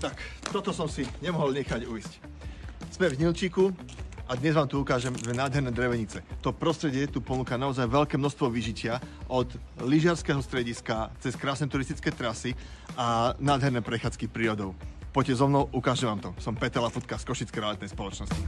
Tak, toto som si nemohol nechať ujsť. Sme v Hnilčíku a dnes vám tu ukážem dve nádherné drevenice. To prostredie tu ponúka naozaj veľké množstvo vyžitia od lyžiarskeho strediska cez krásne turistické trasy a nádherné prechádzky prírodou. Poďte so mnou, ukážem vám to. Som Peter Lafutka z Košickej realitnej spoločnosti.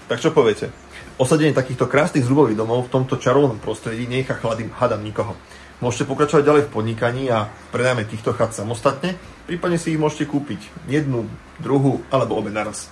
Tak čo poviete? Osadenie takýchto krásnych zrubových domov v tomto čarovnom prostredí nenechá chladím hádam nikoho. Môžete pokračovať ďalej v podnikaní a predajme týchto chat samostatne, prípadne si ich môžete kúpiť jednu, druhú alebo obe naraz.